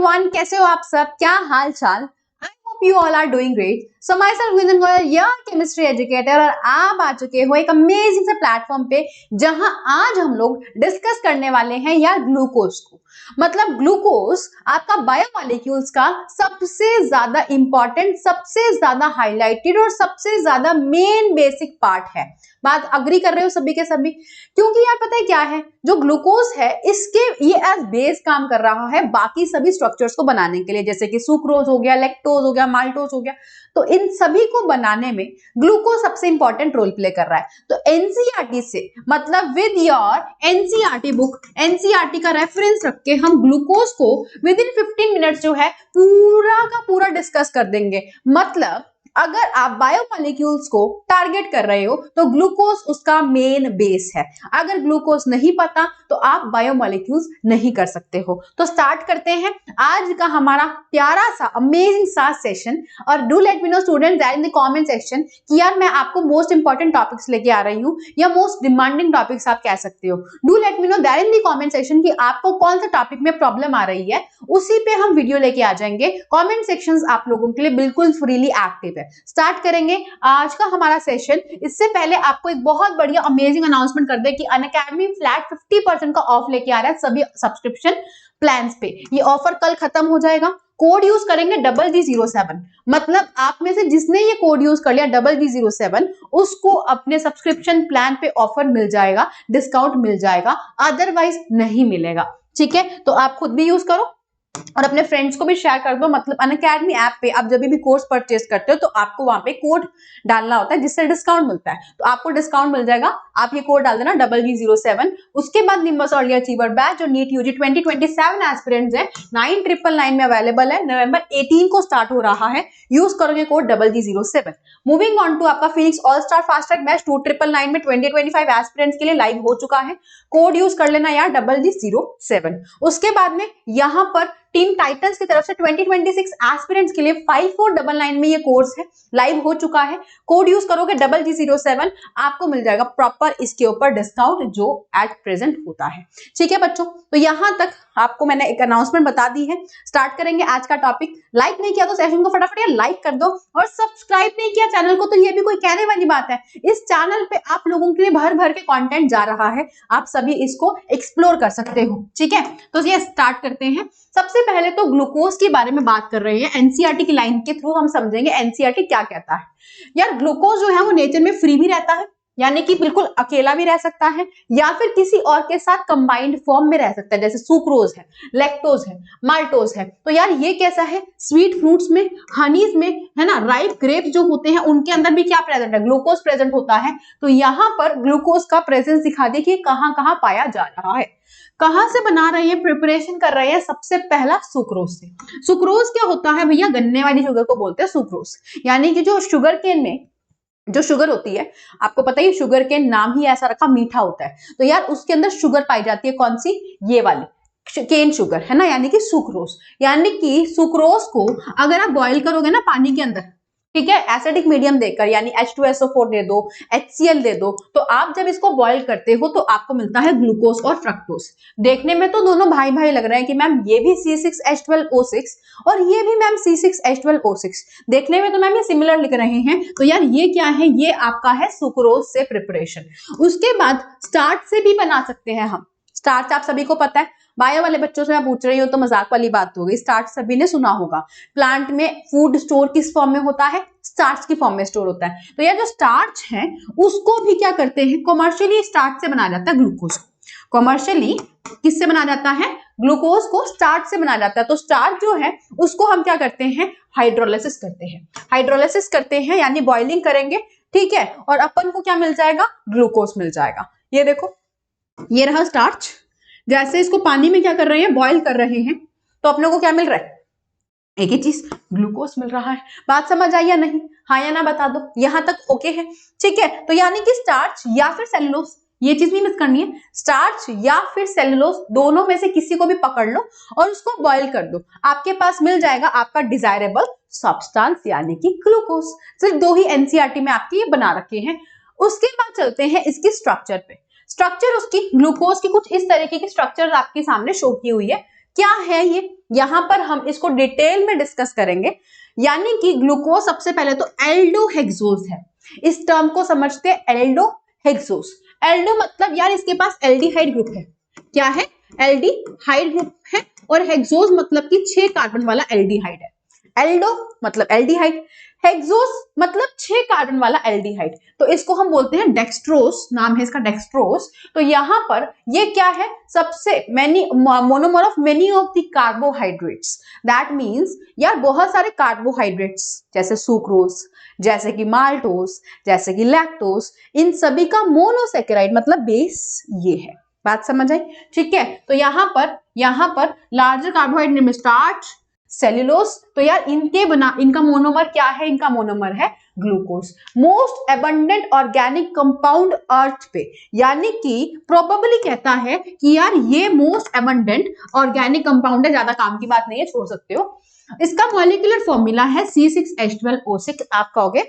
Everyone, कैसे हो आप सब? क्या हाल चाल? I hope you all are doing great. So myself Vijan Goyal, your chemistry educator, और आप आ चुके हो एक अमेजिंग से प्लेटफॉर्म पे जहां आज हम लोग डिस्कस करने वाले हैं यार ग्लूकोज को। मतलब ग्लूकोज आपका बायोमॉलिक्यूल्स का सबसे ज्यादा इंपॉर्टेंट, सबसे ज्यादा हाईलाइटेड और सबसे ज्यादा मेन बेसिक पार्ट है। बात अग्री कर रहे हो सभी के सभी? क्योंकि यार पता है क्या है, जो ग्लूकोज है इसके ये एज बेस काम कर रहा है बाकी सभी स्ट्रक्चर्स को बनाने के लिए, जैसे कि सुक्रोज हो गया, लैक्टोज हो गया, माल्टोज हो गया। तो इन सभी को बनाने में ग्लूकोज सबसे इंपॉर्टेंट रोल प्ले कर रहा है। तो एनसीईआरटी से मतलब with your NCERT book, NCERT का रेफरेंस रख के हम ग्लूकोज को विद इन 15 मिनट्स जो है पूरा का पूरा डिस्कस कर देंगे। मतलब अगर आप बायोमॉलिक्यूल्स को टारगेट कर रहे हो तो ग्लूकोज उसका मेन बेस है। अगर ग्लूकोज नहीं पता तो आप बायोमॉलिक्यूल्स नहीं कर सकते हो। तो स्टार्ट करते हैं आज का हमारा प्यारा सा अमेजिंग सा सेशन। और do let me no students in the comment section कि यार मैं आपको मोस्ट इंपॉर्टेंट टॉपिक्स लेके आ रही हूँ या मोस्ट डिमांडिंग टॉपिक्स आप कह सकते हो। Do let me know that in the comment section कि आपको कौन सा टॉपिक में प्रॉब्लम आ रही है, उसी पे हम वीडियो लेके आ जाएंगे। कमेंट सेक्शंस आप लोगों के लिए बिल्कुल फ्रीली एक्टिव है। स्टार्ट करेंगे आज का हमारा सेशन। इससे पहले आपको एक बहुत बढ़िया अमेजिंग अनाउंसमेंट कर दे कि अनअकैडमी फ्लैट 50% का ऑफ लेके आ रहा है सभी सब्सक्रिप्शन प्लान्स पे। ये ऑफर कल खत्म हो जाएगा। कोड यूज करेंगे GG07। मतलब आप में से जिसने ये कोड यूज कर लिया GG07 उसको अपने सब्सक्रिप्शन प्लान पे ऑफर मिल जाएगा, डिस्काउंट मिल जाएगा, अदरवाइज नहीं मिलेगा। ठीक है, तो आप खुद भी यूज करो और अपने फ्रेंड्स को भी शेयर कर दो। मतलब अनअकैडमी ऐप पे आप जब भी कोर्स परचेस करते हो तो आपको वहां पे कोड डालना होता है जिससे डिस्काउंट मिलता है। तो आपको डिस्काउंट मिल जाएगा, आप ये कोड डाल देना GG07। उसके बाद निम्बस अर्ली अचीवर बैच जो नीट यूजी 2027 एस्पिरेंट्स है 9999 में अवेलेबल है। नवंबर 18 को स्टार्ट हो रहा है। यूज करोगे code GG07। Moving on to आपका Phoenix all star fast track batch 2999 में 2025 एस्पिरेंट्स के लिए लाइव हो चुका है। कोड यूज कर लेना यार GG07। उसके बाद में यहाँ पर टीम टाइटंस की तरफ से 2026 एस्पिरेंट्स के लिए 5499 में ये कोर्स है, लाइव हो चुका है। कोड यूज करोगे GG07, आपको मिल जाएगा प्रॉपर इसके ऊपर डिस्काउंट जो एट प्रेजेंट होता है। ठीक है बच्चों, तो यहां तक आपको मैंने एक अनाउंसमेंट बता दी है। स्टार्ट करेंगे आज का टॉपिक। लाइक नहीं किया तो सेशन को फटाफट लाइक कर दो, और सब्सक्राइब नहीं किया चैनल को तो ये भी कोई कहने वाली बात है। इस चैनल पे आप लोगों के लिए भर भर के कंटेंट जा रहा है, आप सभी इसको एक्सप्लोर कर सकते हो। ठीक है, तो ये स्टार्ट करते हैं। सबसे पहले तो ग्लूकोज के बारे में बात कर रहे हैं। एनसीईआरटी की लाइन के थ्रू हम समझेंगे एनसीईआरटी क्या कहता है। यार ग्लूकोज जो है वो नेचर में फ्री भी रहता है, यानी कि बिल्कुल अकेला भी रह सकता है या फिर किसी और के साथ कंबाइंड फॉर्म में रह सकता है, जैसे सुक्रोज है, लैक्टोज है, माल्टोज है। तो यार ये कैसा है, स्वीट फ्रूट्स में, हनीज में, है ना, राइप ग्रेप्स जो होते हैं उनके अंदर भी क्या प्रेजेंट है, ग्लूकोज प्रेजेंट होता है। तो यहाँ पर ग्लूकोज का प्रेजेंस दिखा दे कि कहाँ कहाँ पाया जा रहा है। कहां से बना रहे हैं, प्रिपरेशन कर रहे हैं, सबसे पहला सुक्रोज से। सुक्रोज क्या होता है भैया, गन्ने वाली शुगर को बोलते हैं सुक्रोज। यानी कि जो शुगर केन में जो शुगर होती है, आपको पता ही शुगर केन नाम ही ऐसा रखा, मीठा होता है। तो यार उसके अंदर शुगर पाई जाती है, कौन सी, ये वाली केन शुगर, है ना, यानी कि सुक्रोज। यानी कि सुक्रोज को अगर आप बॉईल करोगे ना पानी के अंदर, ठीक है, एसिडिक मीडियम देकर, यानी H2SO4 दे दो, HCl दे दो, तो आप जब इसको बॉईल करते हो तो आपको मिलता है ग्लूकोज और फ्रक्टोज। देखने में तो दोनों भाई भाई लग रहे हैं कि मैम ये भी C6H12O6 और ये भी मैम C6H12O6, देखने में तो मैम ये सिमिलर लिख रहे हैं। तो यार ये क्या है, ये आपका है सुक्रोज से प्रिपरेशन। उसके बाद स्टार्च से भी बना सकते हैं हम। स्टार्च आप सभी को पता है, बायो वाले बच्चों से मैं पूछ रही हूँ तो मजाक वाली बात हो गई। स्टार्च सभी ने सुना होगा। प्लांट में फूड स्टोर किस फॉर्म में होता है, स्टार्च की फॉर्म में स्टोर होता है। तो यह जो स्टार्च है उसको भी क्या करते हैं, कॉमर्शियली स्टार्च से बनाया जाता है ग्लूकोज। कॉमर्शियली किससे बना जाता है, ग्लूकोज को स्टार्च से बनाया जाता है। तो स्टार्च जो है उसको हम क्या करते हैं, हाइड्रोलिसिस करते हैं। हाइड्रोलिसिस करते हैं यानी बॉइलिंग करेंगे, ठीक है, और अपन को क्या मिल जाएगा, ग्लूकोज मिल जाएगा। ये देखो, ये रहा स्टार्च। जैसे इसको पानी में क्या कर रहे हैं, बॉईल कर रहे हैं, तो अपने को क्या मिल रहा है, एक ही चीज, ग्लूकोज मिल रहा है। बात समझ आई या नहीं, हाँ या ना बता दो। यहां तक ओके है, ठीक है। तो यानी कि स्टार्च या फिर सेलुलोज, ये चीज नहीं मिस करनी है, स्टार्च या फिर सेलुलोज दोनों में से किसी को भी पकड़ लो और उसको बॉईल कर दो, आपके पास मिल जाएगा आपका डिजायरेबल सब्सटेंस यानी कि ग्लूकोज। सिर्फ दो ही एनसीईआरटी में आपके ये बना रखे हैं। उसके बाद चलते हैं इसकी स्ट्रक्चर पे। स्ट्रक्चर उसकी ग्लूकोज की कुछ इस तरीके की स्ट्रक्चर आपके सामने शो की हुई है। क्या है ये, यहां पर हम इसको डिटेल में डिस्कस करेंगे। यानी कि ग्लूकोज सबसे पहले तो एल्डोहेक्सोज है, इस टर्म को समझते हैं एल्डोहेक्सोज। एल्डो मतलब यार इसके पास एल्डिहाइड ग्रुप है, क्या है, एल्डिहाइड ग्रुप है, और हेक्सोज मतलब कि 6 कार्बन वाला एल्डिहाइड है। एल्डो मतलब एल्डिहाइड, हेक्सोज मतलब 6 कार्बन वाला एल्डिहाइड, तो इसको हम बोलते हैं डेक्सट्रोज, नाम है इसका डेक्सट्रोज। तो यहां पर ये क्या है, सबसे many monomer of many of the carbohydrates, that means यार बहुत सारे कार्बोहाइड्रेट्स जैसे सुक्रोज, जैसे कि माल्टोज, जैसे कि लैक्टोज, इन सभी का मोनोसेकेराइड मतलब बेस ये है। बात समझ आई, ठीक है। तो यहां पर लार्जर कार्बोहाइड्रेट में स्टार्च, सेल्यूलोज, तो यार इनका मोनोमर क्या है, इनका मोनोमर है glucose. Most abundant organic compound earth पे, यानी कि प्रोबेबली कहता है कि यार ये मोस्ट एबंडेंट ऑर्गेनिक कंपाउंड है, ज्यादा काम की बात नहीं है, छोड़ सकते हो। इसका मॉलिक्यूलर फॉर्मूला है C6H12O6। आप कहोगे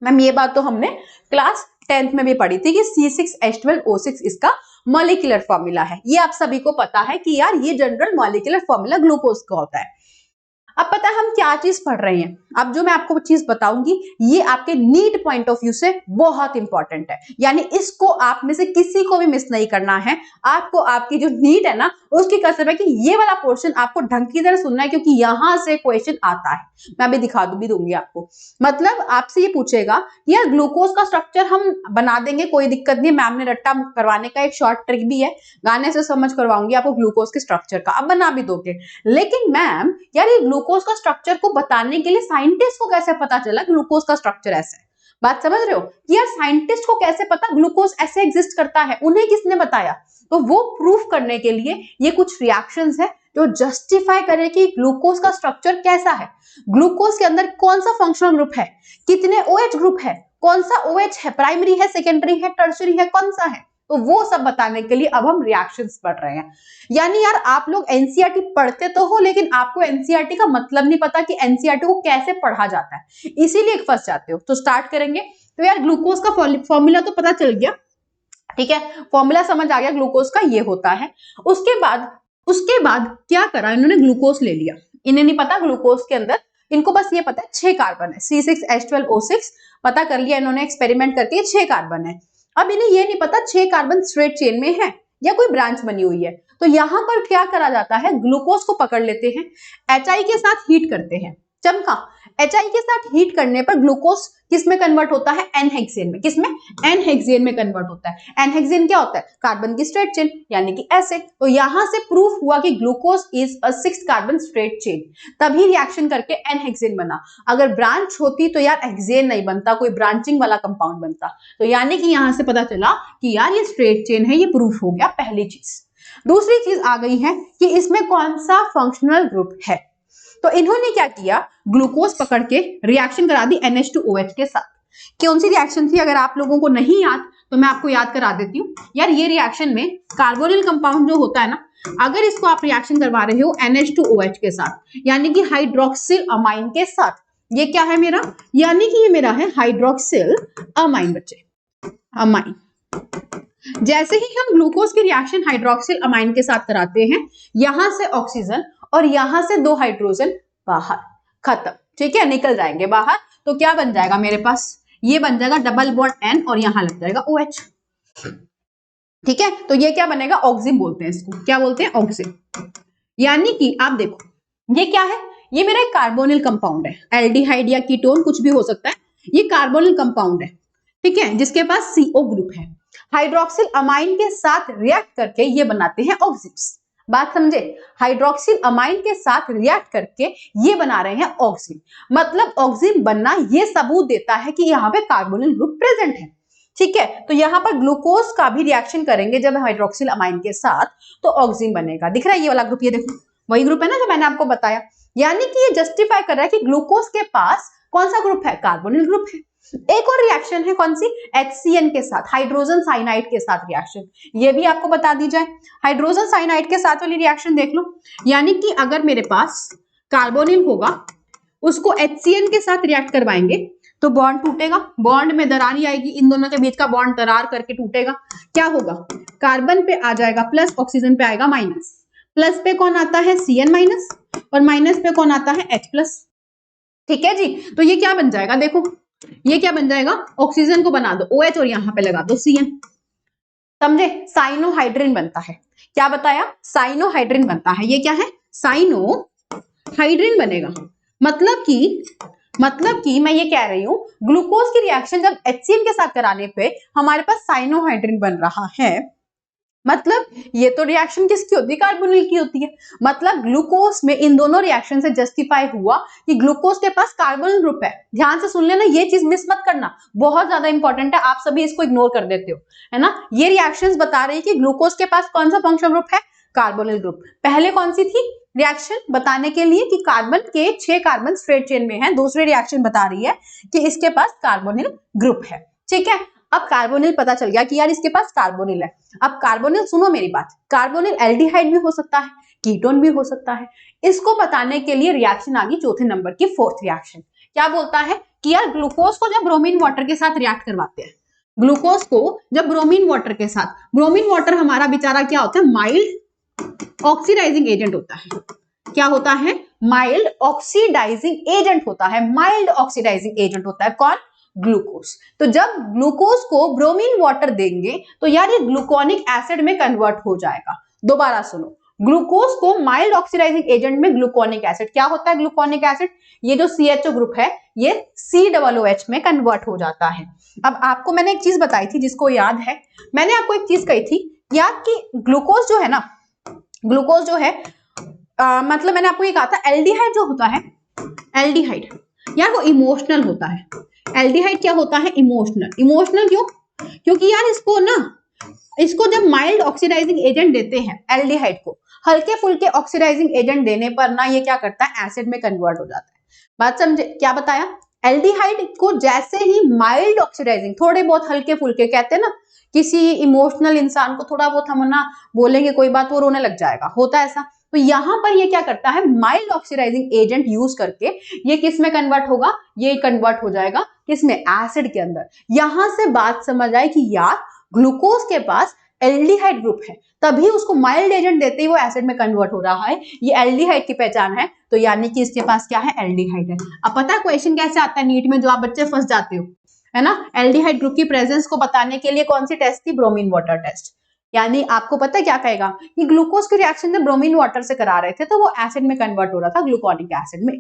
मैम ये बात तो हमने क्लास 10th में भी पढ़ी थी कि C6H12O6 इसका मॉलिक्यूलर फॉर्मूला है, ये आप सभी को पता है कि यार ये जनरल मॉलिक्यूलर फॉर्मूला ग्लूकोज का होता है। अब पता है हम क्या चीज पढ़ रहे हैं, अब जो मैं आपको चीज बताऊंगी ये आपके नीट पॉइंट ऑफ व्यू से बहुत इंपॉर्टेंट है, यानी इसको आप में से किसी को भी मिस नहीं करना है। आपको आपकी जो नीट है ना उसकी कसम है कि ये वाला पोर्शन आपको ढंग की तरह सुनना है, क्योंकि यहां से क्वेश्चन आता है। मैं अभी दिखा दूंगी आपको, मतलब आपसे ये पूछेगा कि यार ग्लूकोज का स्ट्रक्चर हम बना देंगे, कोई दिक्कत नहीं, मैम ने रट्टा करवाने का एक शॉर्ट ट्रिक भी है, गाने से समझ करवाऊंगी आपको ग्लूकोज के स्ट्रक्चर का, अब बना भी दोगे। लेकिन मैम यार ये ग्लूकोज का स्ट्रक्चर को बताने के लिए साइंटिस्ट को कैसे पता चला ग्लूकोज का स्ट्रक्चर ऐसे है? बात समझ रहे हो कि यार साइंटिस्ट को कैसे पता ग्लूकोज ऐसे एग्जिस्ट करता है, उन्हें किसने बताया? तो वो प्रूफ करने के लिए ये कुछ रिएक्शंस है जो जस्टिफाई करे कि ग्लूकोज का स्ट्रक्चर कैसा है, ग्लूकोज के अंदर कौन सा फंक्शनल ग्रुप है, कितने OH ग्रुप है, कौन सा OH है, प्राइमरी है, सेकेंडरी है, टर्शियरी है, कौन सा है, तो वो सब बताने के लिए अब हम रिएक्शंस पढ़ रहे हैं। यानी यार आप लोग एनसीईआरटी पढ़ते तो हो, लेकिन आपको एनसीईआरटी का मतलब नहीं पता कि एनसीईआरटी को कैसे पढ़ा जाता है, इसीलिए फंस जाते हो। तो स्टार्ट करेंगे। तो यार ग्लूकोज का फॉर्मूला तो पता चल गया, ठीक है, फॉर्मूला समझ आ गया ग्लूकोज का ये होता है। उसके बाद क्या करा इन्होंने, ग्लूकोज ले लिया, इन्हें नहीं पता ग्लूकोज के अंदर, इनको बस ये पता है 6 कार्बन है, C6H12O6 पता कर लिया इन्होंने एक्सपेरिमेंट करके, 6 कार्बन है। अब इन्हें ये नहीं पता 6 कार्बन स्ट्रेट चेन में है या कोई ब्रांच बनी हुई है, तो यहां पर क्या करा जाता है, ग्लूकोज को पकड़ लेते हैं, HI के साथ हीट करते हैं, चमका, HI के साथ हीट करने पर ग्लूकोज किस में कन्वर्ट होता है, एन-हेक्सेन में, किसमें, एन-हेक्सेन में कन्वर्ट होता है। एन-हेक्सेन क्या होता है, कार्बन की स्ट्रेट चेन, यानी कि ऐसे। तो यहां से प्रूफ हुआ कि glucose is a 6 carbon straight chain, तभी रिएक्शन करके एन-हेक्सेन बना। अगर ब्रांच होती तो यार हेक्सेन नहीं बनता, कोई ब्रांचिंग वाला कंपाउंड बनता। तो यानी कि यहां से पता चला कि यार ये स्ट्रेट चेन है, ये प्रूफ हो गया पहली चीज। दूसरी चीज आ गई है कि इसमें कौन सा फंक्शनल ग्रुप है। तो इन्होंने क्या किया, ग्लूकोज पकड़ के रिएक्शन करा दी NH2OH के साथ। कौन सी रिएक्शन थी, अगर आप लोगों को नहीं याद तो मैं आपको याद करा देती हूँ। यार ये रिएक्शन में कार्बोनिल कंपाउंड जो होता है ना, अगर इसको आप रिएक्शन करवा रहे हो NH2OH के साथ, यानी कि हाइड्रोक्सिल अमाइन के साथ, ये क्या है मेरा, यानी कि ये मेरा है हाइड्रोक्सिल अमाइन बच्चे, अमाइन। जैसे ही हम ग्लूकोज की रिएक्शन हाइड्रोक्सिल अमाइन के साथ कराते हैं, यहां से ऑक्सीजन और यहां से 2 हाइड्रोजन बाहर, खत्म, ठीक है, निकल जाएंगे बाहर। तो क्या बन जाएगा मेरे पास, ये बन जाएगा डबल बॉन्ड N और यहां लग जाएगा OH, ठीक है। तो ये क्या बनेगा, ऑक्सिन बोलते हैं इसको, क्या बोलते हैं, ऑक्सिन। यानी कि आप देखो ये क्या है, ये मेरा एक कार्बोनिल कंपाउंड है, एल्डिहाइड या कीटोन कुछ भी हो सकता है, ये कार्बोनिल कंपाउंड है, ठीक है, जिसके पास CO ग्रुप है। हाइड्रोक्सिल अमाइन के साथ रिएक्ट करके ये बनाते हैं ऑक्सीन्स। बात समझे, हाइड्रोक्सिल अमाइन के साथ रिएक्ट करके ये बना रहे हैं ऑक्सीन, मतलब ऑक्सीन बनना ये सबूत देता है कि यहाँ पे कार्बोनिल ग्रुप प्रेजेंट है, ठीक है। तो यहाँ पर ग्लूकोज का भी रिएक्शन करेंगे जब हाइड्रोक्सिल अमाइन के साथ, तो ऑक्सीन बनेगा। दिख रहा है ये वाला ग्रुप, ये देखो वही ग्रुप है ना जो मैंने आपको बताया। यानी कि ये जस्टिफाई कर रहा है कि ग्लूकोज के पास कौन सा ग्रुप है, कार्बोनिल ग्रुप है। एक और रिएक्शन है कौन सी, HCN के साथ, हाइड्रोजन साइनाइड के साथ रिएक्शन, ये भी आपको बता दी जाए। हाइड्रोजन साइनाइड के साथ वाली रिएक्शन देख लो, यानी कि अगर मेरे पास कार्बोनिल होगा, उसको HCN के साथ रिएक्ट करवाएंगे तो बॉन्ड टूटेगा, बॉन्ड में दरार आएगी, इन दोनों के बीच का बॉन्ड दरार करके टूटेगा। क्या होगा, कार्बन पे आ जाएगा प्लस, ऑक्सीजन पे आएगा माइनस, प्लस पे कौन आता है Cn माइनस, और माइनस पे कौन आता है H प्लस। ठीक है जी, तो ये क्या बन जाएगा, देखो ये क्या बन जाएगा, ऑक्सीजन को बना दो OH और यहाँ पे लगा दो Cn, समझे, साइनोहाइड्रिन बनता है। क्या बताया, साइनोहाइड्रिन बनता है। ये क्या है, साइनोहाइड्रिन बनेगा। मतलब कि मैं ये कह रही हूं, ग्लूकोज की रिएक्शन जब HCl के साथ कराने पे हमारे पास साइनोहाइड्रिन बन रहा है, मतलब ये तो रिएक्शन किसकी होती है, कार्बोनिल की होती है। मतलब ग्लूकोज में इन दोनों रिएक्शन से जस्टिफाई हुआ कि ग्लूकोज के पास कार्बोनिल ग्रुप है। ध्यान से सुन लेना, ये चीज मिस मत करना, बहुत ज्यादा इंपॉर्टेंट है, आप सभी इसको इग्नोर कर देते हो, है ना। ये रिएक्शंस बता रही है कि ग्लूकोज के पास कौन सा फंक्शनल ग्रुप है, कार्बोनिल ग्रुप। पहले कौन सी थी रिएक्शन, बताने के लिए कि कार्बन के 6 कार्बन स्ट्रेट चेन में है। दूसरी रिएक्शन बता रही है कि इसके पास कार्बोनिल ग्रुप है। ठीक है, अब कार्बोनिल पता चल गया कि यार इसके पास कार्बोनिल है। अब कार्बोनिल, सुनो मेरी बात, कार्बोनिल एल्डिहाइड भी हो सकता है, कीटोन भी हो सकता है। इसको बताने के लिए रिएक्शन आ गई चौथे नंबर की, फोर्थ रिएक्शन। क्या बोलता है कि यार ग्लूकोज को जब ब्रोमीन वाटर के साथ रिएक्ट करवाते हैं, ग्लूकोज को जब ब्रोमीन वाटर के साथ, ब्रोमीन वाटर हमारा बेचारा क्या होता है, माइल्ड ऑक्सीडाइजिंग एजेंट होता है। क्या होता है, माइल्ड ऑक्सीडाइजिंग एजेंट होता है। माइल्ड ऑक्सीडाइजिंग एजेंट होता है कौन, ग्लूकोज। तो जब ग्लूकोज को ब्रोमीन वाटर देंगे तो यार ये ग्लूकोनिक एसिड में कन्वर्ट हो जाएगा। दोबारा सुनो, ग्लूकोज को माइल्ड ऑक्सीडाइजिंग एजेंट में ग्लूकोनिक एसिड, क्या होता है ग्लूकोनिक एसिड, ये जो CHO ग्रुप है ये COOH में कन्वर्ट हो जाता है। अब आपको मैंने एक चीज बताई थी, जिसको याद है, मैंने आपको एक चीज कही थी यार कि ग्लूकोज जो है ना, ग्लूकोज जो है मतलब मैंने आपको ये कहा था एल्डिहाइड जो होता है, एल्डिहाइड यार वो इमोशनल होता है। एल्डिहाइड क्या होता है, इमोशनल। इमोशनल क्यों, क्योंकि यार इसको जब माइल्ड ऑक्सीडाइजिंग एजेंट देते हैं एल्डिहाइड को, हल्के फुल्के ऑक्सीडाइजिंग एजेंट देने पर ना ये क्या करता है, एसिड में कन्वर्ट हो जाता है। बात समझे, क्या बताया, एल्डिहाइड को जैसे ही माइल्ड ऑक्सीडाइजिंग, थोड़े बहुत हल्के फुल्के, कहते हैं ना किसी इमोशनल इंसान को थोड़ा बहुत हम ना बोलेंगे कोई बात वो रोने लग जाएगा, होता है ऐसा। तो यहां पर ये क्या करता है, माइल्ड ऑक्सीडाइजिंग एजेंट यूज करके ये किस में कन्वर्ट होगा, ये कन्वर्ट हो जाएगा किसमें, एसिड के अंदर। यहां से बात समझ आए कि यार ग्लूकोज के पास एल्डिहाइड ग्रुप है, तभी उसको माइल्ड एजेंट देते ही वो एसिड में कन्वर्ट हो रहा है। ये एल्डिहाइड की पहचान है, तो यानी कि इसके पास क्या है, एल्डिहाइड है। अब पता है क्वेश्चन कैसे आता है नीट में, जो आप बच्चे फंस जाते हो, है ना। एल्डिहाइड ग्रुप की प्रेजेंस को बताने के लिए कौन सी टेस्ट थी, ब्रोमीन वाटर टेस्ट। यानी आपको पता है क्या कहेगा कि ग्लूकोज की रिएक्शन जब ब्रोमीन वाटर से करा रहे थे तो वो एसिड में कन्वर्ट हो रहा था, ग्लूकोनिक एसिड में।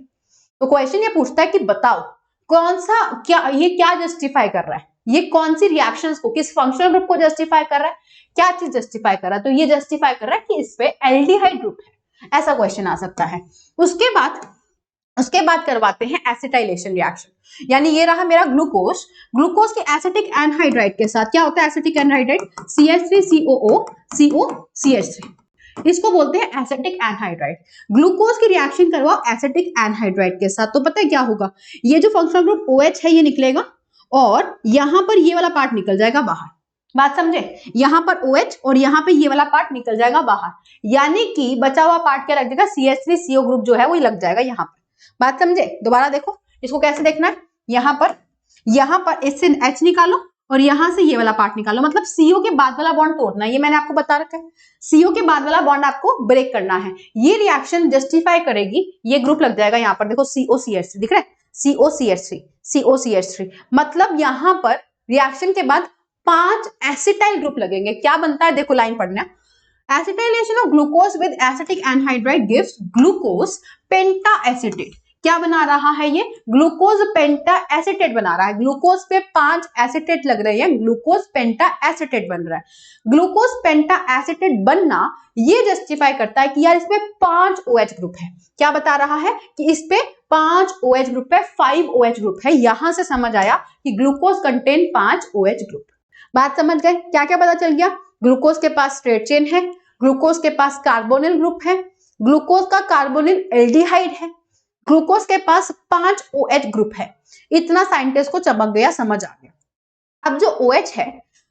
तो क्वेश्चन ये पूछता है कि बताओ कौन सा, क्या ये क्या जस्टिफाई कर रहा है, ये कौन सी रिएक्शंस को, किस फंक्शनल ग्रुप को जस्टिफाई कर रहा है, क्या चीज जस्टिफाई कर रहा है, तो ये जस्टिफाई कर रहा है कि इस पे एल्डिहाइड ग्रुप है, ऐसा क्वेश्चन आ सकता है। उसके बाद करवाते हैं एसिटाइलेशन रिएक्शन। यानी ये रहा मेरा ग्लूकोज, ग्लूकोज के एसिटिक एनहाइड्राइड के साथ क्या होता है, एसिटिक एनहाइड्राइड CH3COO COCH3, इसको बोलते हैं एसिटिक एनहाइड्राइड। ग्लूकोज की रिएक्शन करवाओ एसिटिक एनहाइड्राइड के साथ, तो पता है क्या होगा, ये जो फंक्शनल ग्रुप OH है ये निकलेगा और यहां पर ये वाला पार्ट निकल जाएगा बाहर। बात समझे, यहां पर OH और यहां पे ये वाला पार्ट निकल जाएगा बाहर, यानी कि बचा हुआ पार्ट क्या लग जाएगा, CH3CO ग्रुप जो है वो लग जाएगा यहां पर। बात समझे, दोबारा देखो इसको कैसे देखना है, यहां पर इससे H निकालो और यहां से ये वाला पार्ट निकालो, मतलब CO के बाद वाला बॉन्ड तोड़ना है, ये मैंने आपको बता रखा है। CO के बाद वाला बॉन्ड आपको ब्रेक करना है, ये रिएक्शन जस्टिफाई करेगी, ये ग्रुप लग जाएगा यहाँ पर, देखो COCH3 दिख रहा है, COCH3, मतलब यहां पर रिएक्शन के बाद 5 एसिटाइल ग्रुप लगेंगे। क्या बनता है, देखो लाइन पढ़ना, acetylation of glucose with acetic anhydride gives glucose penta acetate. क्या बना रहा है ये, ग्लूकोज पेंटा एसिटेट बना रहा है। ग्लूकोज पे 5 एसिटेट लग रहे हैं, ग्लूकोज पेंटा एसिटेट बन रहा है। ग्लूकोज पेंटा एसिटेट बनना ये जस्टिफाई करता है कि यार इसमें 5 OH ग्रुप है। क्या बता रहा है कि इस पे 5 OH ग्रुप है, 5 OH ग्रुप है। यहां से समझ आया कि ग्लूकोज कंटेन 5 OH ग्रुप। बात समझ गए, क्या क्या पता चल गया, ग्लूकोज के पास स्ट्रेट चेन है, ग्लूकोज के पास कार्बोनिल ग्रुप है, ग्लूकोज का कार्बोनिल एल्डिहाइड है, ग्लूकोज के पास 5 OH ग्रुप है। इतना साइंटिस्ट को चमक गया, समझ आ गया। अब जो OH है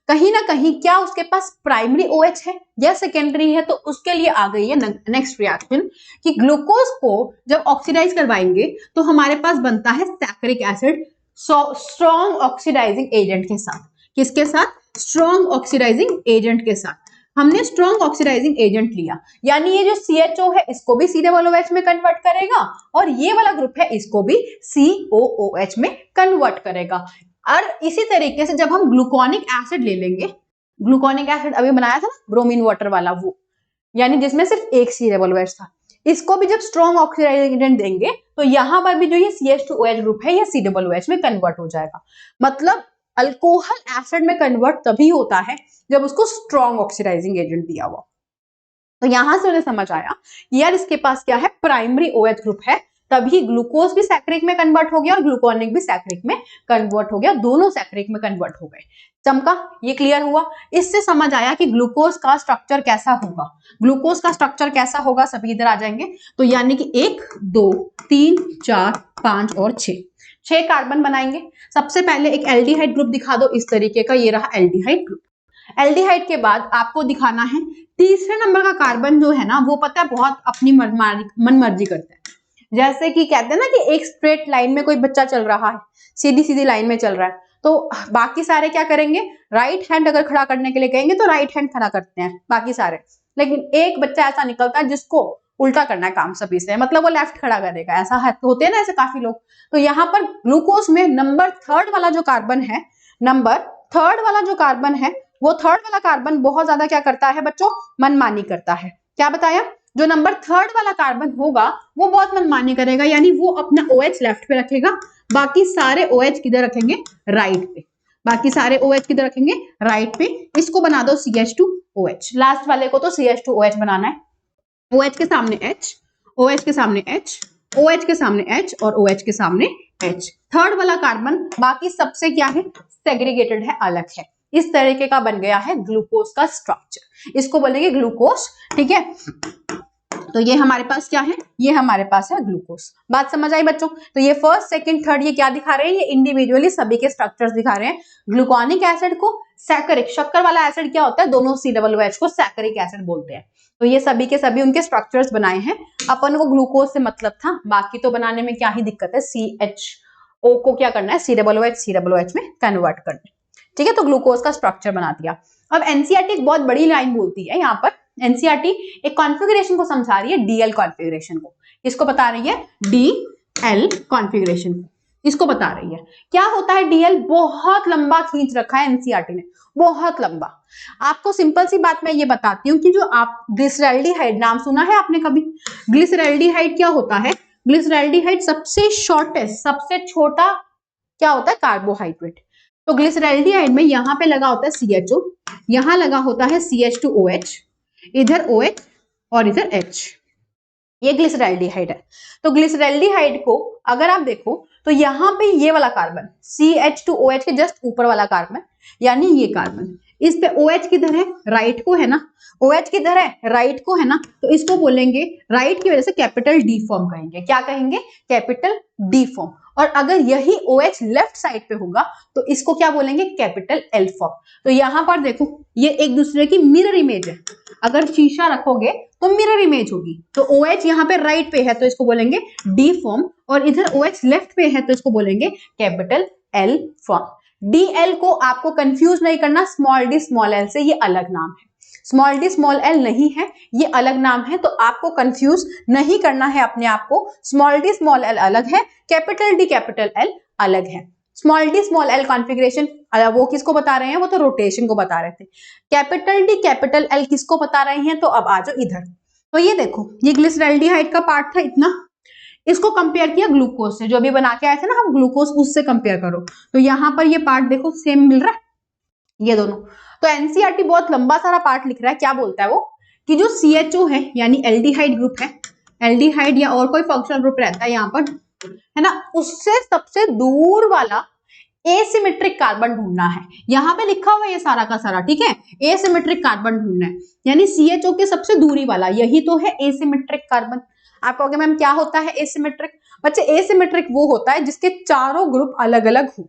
कहीं ना कहीं क्या उसके पास प्राइमरी OH है या सेकेंडरी है, तो उसके लिए आ गई है नेक्स्ट रिएक्शन कि ग्लूकोज को जब ऑक्सीडाइज करवाएंगे तो हमारे पास बनता है सैकरिक एसिड स्ट्रॉन्ग ऑक्सीडाइजिंग एजेंट के साथ। किसके साथ, स्ट्रॉन्ग ऑक्सीडाइजिंग एजेंट के साथ। हमने स्ट्रॉन्ग ऑक्सीडाइजिंग एजेंट लिया, यानी ये जो CHO है इसको भी COOH में कन्वर्ट करेगा और ये वाला ग्रुप है इसको भी COOH में कन्वर्ट करेगा। और इसी तरीके से जब हम ग्लूकोनिक एसिड ले लेंगे, ग्लूकोनिक एसिड अभी बनाया था ना ब्रोमीन वाटर वाला, वो यानी जिसमें सिर्फ एक COOH था, इसको भी जब स्ट्रॉन्ग ऑक्सीडाइजिंग एजेंट देंगे तो यहां पर भी जो ये CH2OH ग्रुप है ये COOH में कन्वर्ट हो जाएगा। मतलब अल्कोहल एसिड में कन्वर्ट तभी होता है जब उसको स्ट्रॉन्ग ऑक्सीडाइजिंग एजेंट दिया हुआ। तो यहां से उन्हें समझ आया यार इसके पास क्या है, प्राइमरी OH ग्रुप है, तभी ग्लूकोज भी सैक्रिक में कन्वर्ट हो गया और ग्लूकोनिक भी सैक्रिक में कन्वर्ट हो गया, दोनों सैक्रिक में कन्वर्ट हो गए। चमका, ये क्लियर हुआ। इससे समझ आया कि ग्लूकोज का स्ट्रक्चर कैसा होगा। ग्लूकोज का स्ट्रक्चर कैसा होगा, सभी इधर आ जाएंगे। तो यानी कि 1 2 3 4 5 और 6 कार्बन बनाएंगे। सबसे पहले एक एल्डिहाइड ग्रुप दिखा दो इस तरीके का, ये रहा एल्डिहाइड ग्रुप। एल्डिहाइड के बाद आपको दिखाना है तीसरे नंबर का कार्बन जो है ना, वो पता है बहुत अपनी मन मर्जी करता है। जैसे कि कहते हैं ना कि एक स्ट्रेट लाइन में कोई बच्चा चल रहा है, सीधी सीधी लाइन में चल रहा है, तो बाकी सारे क्या करेंगे, राइट हैंड अगर खड़ा करने के लिए कहेंगे तो राइट हैंड खड़ा करते हैं बाकी सारे, लेकिन एक बच्चा ऐसा निकलता है जिसको उल्टा करना है काम सभी से, मतलब वो लेफ्ट खड़ा करेगा, ऐसा है, होते हैं ना ऐसे काफी लोग। तो यहाँ पर ग्लूकोज में नंबर थर्ड वाला जो कार्बन है, नंबर थर्ड वाला जो कार्बन है, वो थर्ड वाला कार्बन बहुत ज्यादा क्या करता है बच्चों, मनमानी करता है। क्या बताया, जो नंबर थर्ड वाला कार्बन होगा वो बहुत मनमानी करेगा, यानी वो अपना OH लेफ्ट पे रखेगा, बाकी सारे OH किधर रखेंगे, राइट पे, बाकी सारे OH किधर रखेंगे, राइट पे। इसको बना दो CH2OH, लास्ट वाले को तो CH2OH बनाना है। OH के सामने H, OH के सामने H, OH के सामने H और OH के सामने H। थर्ड वाला कार्बन बाकी सबसे क्या है, सेग्रीगेटेड है, अलग है। इस तरीके का बन गया है ग्लूकोज का स्ट्रक्चर, इसको बोलेंगे ग्लूकोज। ठीक है, तो ये हमारे पास क्या है, ये हमारे पास है ग्लूकोज। बात समझ आई बच्चों। तो ये फर्स्ट सेकंड थर्ड ये क्या दिखा रहे हैं, ये इंडिविजुअली सभी के स्ट्रक्चर्स दिखा रहे हैं। ग्लूकोनिक एसिड को सैकरिक, शक्कर वाला एसिड क्या होता है, दोनों COOH को सैकरिक एसिड बोलते हैं। तो ये सभी के सभी उनके स्ट्रक्चर्स बनाए हैं। अपन को ग्लूकोज से मतलब था, बाकी तो बनाने में क्या ही दिक्कत है, CHO को क्या करना है, COOH में कन्वर्ट करना है। ठीक है, तो ग्लूकोज का स्ट्रक्चर बना दिया। अब एनसीईआरटी एक बहुत बड़ी लाइन बोलती है, यहाँ पर एनसीईआरटी एक कॉन्फ़िगरेशन को समझा रही है, डीएल कॉन्फ़िगरेशन को। इसको बता रही है डीएल कॉन्फ़िगरेशन को, इसको बता रही है। क्या होता है डीएल, बहुत लंबा खींच रखा है एनसीईआरटी ने, बहुत लंबा। आपको सिंपल सी बात मैं ये बताती हूँ कि जो आप ग्लिसरैल्डिहाइड नाम सुना है आपने कभी, ग्लिसरैल्डिहाइड क्या होता है, ग्लिसरैल्डिहाइड सबसे शॉर्टेस्ट, सबसे छोटा क्या होता है, कार्बोहाइड्रेट। तो ग्लिसरैल्डिहाइड में यहाँ पे लगा होता है CHO, यहाँ लगा होता है CH2OH, इधर OH और इधर H, ये ग्लिसरैल्डिहाइड है। तो ग्लिसरैल्डिहाइड को अगर आप देखो तो यहाँ पे ये वाला कार्बन CH2OH के जस्ट ऊपर वाला कार्बन, यानी ये कार्बन, इस पे OH किधर है, राइट को है ना, OH किधर है, राइट को है ना, तो इसको बोलेंगे राइट की वजह से कैपिटल D फॉर्म कहेंगे। क्या कहेंगे, कैपिटल D फॉर्म। और अगर यही OH लेफ्ट साइड पे होगा तो इसको क्या बोलेंगे, कैपिटल L फॉर्म। तो यहाँ पर देखो ये एक दूसरे की मिरर इमेज है, अगर शीशा रखोगे तो मिरर इमेज होगी। तो OH यहाँ पे राइट पे है तो इसको बोलेंगे D फॉर्म, और इधर OH लेफ्ट पे है तो इसको बोलेंगे कैपिटल L फॉर्म। DL को आपको कंफ्यूज नहीं करना स्मॉल d स्मॉल l से, ये अलग नाम है। स्मॉल d स्मॉल l नहीं है, ये अलग नाम है, तो आपको कंफ्यूज नहीं करना है अपने आप को। स्मॉल d स्मॉल l अलग है, कैपिटल D कैपिटल L अलग है। Small d small l configuration वो किसको बता रहे हैं, वो तो रोटेशन को बता रहे थे। कैपिटल D कैपिटल L किसको बता रहे हैं, तो अब आ जाओ इधर। तो ये देखो ये ग्लिसरैल्डिहाइड का पार्ट था इतना, इसको कंपेयर किया ग्लूकोज से, जो अभी बना के आए थे ना हम ग्लूकोज, उससे कंपेयर करो तो यहाँ पर ये पार्ट देखो सेम मिल रहा है, ये दोनों। तो एनसीईआरटी बहुत लंबा सारा पार्ट लिख रहा है। क्या बोलता है वो, कि जो CHO है यानी एल्डिहाइड ग्रुप है, एल्डिहाइड या और कोई फंक्शनल ग्रुप रहता है यहाँ पर, है ना, उससे सबसे दूर वाला एसिमेट्रिक कार्बन ढूंढना है। यहाँ पे लिखा हुआ है ये सारा का सारा, ठीक है, एसिमेट्रिक कार्बन ढूंढना है, यानी CHO के सबसे दूरी वाला, यही तो है एसिमेट्रिक कार्बन। आप कहोगे मैम क्या होता है एसिमेट्रिक, बच्चे एसिमेट्रिक वो होता है जिसके चारों ग्रुप अलग अलग हो,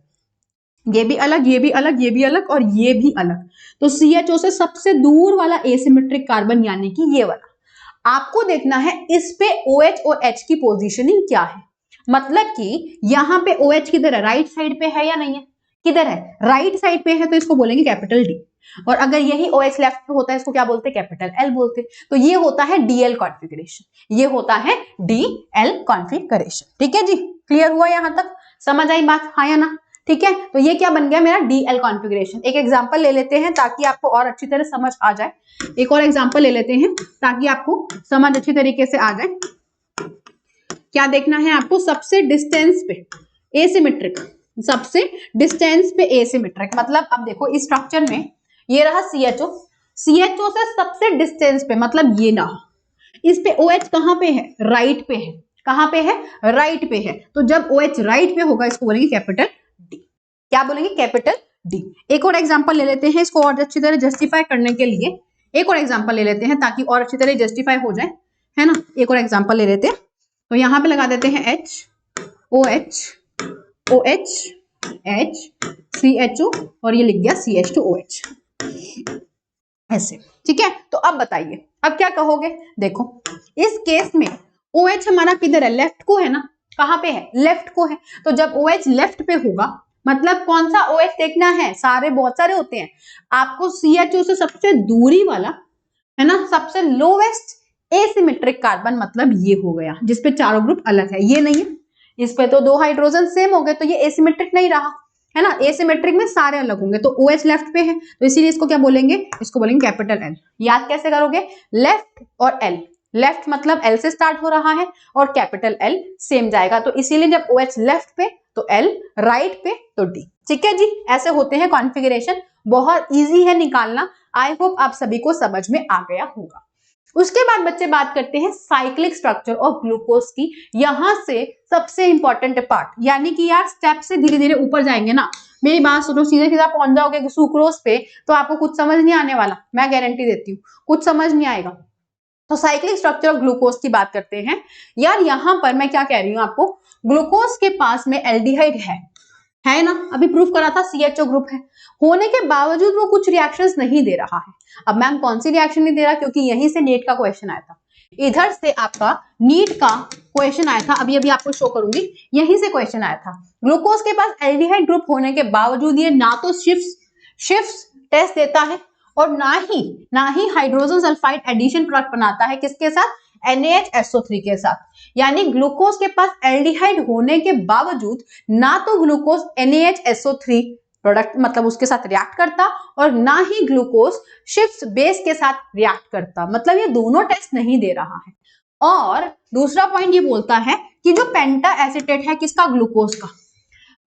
ये भी अलग, ये भी अलग, ये भी अलग और ये भी अलग। तो CHO से सबसे दूर वाला एसिमेट्रिक कार्बन यानी कि ये वाला। आपको देखना है इस पे OH और H की पोजीशनिंग क्या है, मतलब कि यहाँ पे OH किधर है, राइट साइड पे है या नहीं है, किधर है, राइट साइड पे है तो इसको बोलेंगे कैपिटल D। और अगर यही OH लेफ्ट पे होता है इसको क्या बोलते हैं, कैपिटल L बोलते हैं। तो ये होता है DL कॉन्फ़िगरेशन, ये होता है DL कॉन्फ़िगरेशन। ठीक है जी, क्लियर हुआ यहां तक, समझ आई बात, हाँ या ना? ठीक है, तो ये क्या बन गया मेरा DL कॉन्फ़िगरेशन। एक एग्जांपल ले लेते हैं ताकि आपको और अच्छी तरह समझ आ जाए। एक और एग्जांपल ले लेते हैं ताकि आपको समझ अच्छी तरीके से आ जाए। क्या देखना है आपको, सबसे डिस्टेंस पे एसिमेट्रिक, सबसे डिस्टेंस पे एसिमेट्रिक मतलब अब देखो इस स्ट्रक्चर में ये रहा CHO, CHO से सबसे डिस्टेंस पे मतलब ये ना, इस पे OH कहां पे है, राइट पे है, कहां पे है, राइट पे है। तो जब OH राइट पे होगा इसको बोलेंगे कैपिटल D। क्या बोलेंगे, कैपिटल D। एक और एग्जांपल ले लेते हैं इसको और अच्छी तरह जस्टिफाई करने के लिए, एक और एग्जांपल ले लेते हैं ताकि और अच्छी तरह जस्टिफाई हो जाए, है ना। एक और एग्जांपल ले लेते हैं, तो यहां पे लगा देते हैं H OH OH H CHO और ये लिख गया CH2OH ऐसे। ठीक है, तो अब बताइए अब क्या कहोगे। देखो इस केस में OH हमारा किधर है, लेफ्ट को है ना, कहां पे है, लेफ्ट को है। तो जब OH लेफ्ट पे होगा मतलब कौन सा OH देखना है, सारे बहुत सारे होते हैं, आपको CHO से सबसे दूरी वाला, है ना, सबसे लोवेस्ट एसिमेट्रिक कार्बन मतलब ये हो गया जिसपे चारों ग्रुप अलग है, ये नहीं है, इस पे तो 2 हाइड्रोजन सेम हो गए तो ये एसिमेट्रिक नहीं रहा, है ना। एसिमेट्रिक में सारे अलग होंगे, तो OH लेफ्ट पे है तो इसीलिए इसको क्या बोलेंगे, इसको बोलेंगे कैपिटल L। याद कैसे करोगे, लेफ्ट और L, लेफ्ट मतलब L से स्टार्ट हो रहा है और कैपिटल L सेम जाएगा, तो इसीलिए जब OH लेफ्ट पे तो L, राइट पे तो D। ठीक है जी, ऐसे होते हैं कॉन्फ़िगरेशन, बहुत इजी है निकालना। आई होप आप सभी को समझ में आ गया होगा। उसके बाद बच्चे बात करते हैं साइक्लिक स्ट्रक्चर ऑफ ग्लूकोज की। यहां से सबसे इंपॉर्टेंट पार्ट, यानी कि यार स्टेप से धीरे धीरे ऊपर जाएंगे ना, मेरी बात सुनो, सीधे सीधा पहुंच जाओगे सुक्रोज पे तो आपको कुछ समझ नहीं आने वाला, मैं गारंटी देती हूँ, कुछ समझ नहीं आएगा। तो साइक्लिक स्ट्रक्चर ऑफ ग्लूकोज की बात करते हैं। यार यहां पर मैं क्या कह रही हूँ आपको, ग्लूकोज के पास में एल्डिहाइड है ना, अभी प्रूफ करा था CHO ग्रुप है, होने के बावजूद वो कुछ रिएक्शंस नहीं दे रहा है। अब मैम कौन सी रिएक्शन नहीं दे रहा, क्योंकि यहीं से नीट का क्वेश्चन आया था, इधर से आपका नीट का क्वेश्चन आया था, अभी अभी आपको शो करूंगी, यहीं से क्वेश्चन आया था। ग्लूकोज के पास एल्डिहाइड ग्रुप होने के बावजूद ये ना तो शिफ्ट टेस्ट देता है और ना ही हाइड्रोजन सल्फाइड एडिशन प्रोडक्ट बनाता है, किसके साथ, NaHSO3 के साथ। यानी ग्लूकोज के पास एल्डिहाइड होने के बावजूद ना तो ग्लूकोज NaHSO3 प्रोडक्ट मतलब उसके साथ रिएक्ट करता और ना ही ग्लूकोज शिफ्ट बेस के साथ रिएक्ट करता, मतलब ये दोनों टेस्ट नहीं दे रहा है। और दूसरा पॉइंट ये बोलता है कि जो पेंटा एसिटेट है किसका, ग्लूकोज का,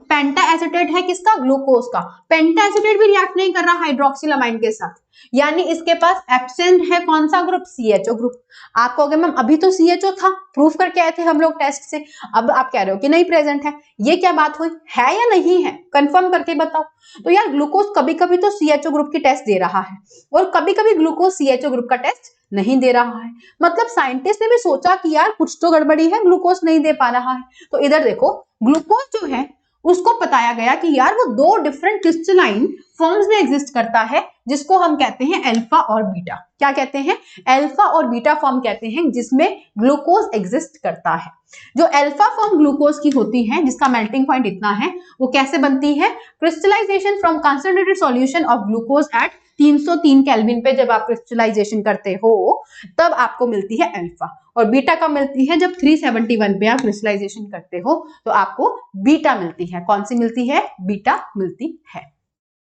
पेंटा एसिटेट है किसका, ग्लूकोज का, पेंटा एसिटेट भी रिएक्ट नहीं कर रहा हाइड्रोक्सिलामाइन के साथ, यानी इसके पास एब्सेंट है कौन सा ग्रुप, CHO ग्रुप। आप कहोगे मैम अभी तो CHO था, प्रूफ करके आए थे हम लोग टेस्ट से, अब आप कह रहे हो कि नहीं प्रेजेंट है, ये क्या बात हुई, है या नहीं है, कंफर्म करके बताओ। तो यार ग्लूकोज कभी कभी तो CHO ग्रुप की टेस्ट दे रहा है और कभी कभी ग्लूकोज CHO ग्रुप का टेस्ट नहीं दे रहा है, मतलब साइंटिस्ट ने भी सोचा कि यार कुछ तो गड़बड़ी है, ग्लूकोज नहीं दे पा रहा है। तो इधर देखो ग्लूकोज जो है उसको बताया गया कि यार वो 2 डिफरेंट क्रिस्टलाइन फॉर्म्स में एग्जिस्ट करता है, जिसको हम कहते हैं अल्फा और बीटा। क्या कहते हैं, अल्फा और बीटा फॉर्म कहते हैं जिसमें ग्लूकोज एग्जिस्ट करता है। जो अल्फा फॉर्म ग्लूकोज की होती है जिसका मेल्टिंग पॉइंट इतना है, वो कैसे बनती है, crystallisation from concentrated solution of glucose at 303 kelvin पे जब आप क्रिस्टलाइजेशन करते हो तब आपको मिलती है अल्फा, और बीटा कब मिलती है, जब 371 पे आप क्रिस्टलाइजेशन करते हो तो आपको बीटा मिलती है। कौन सी मिलती है, बीटा मिलती है।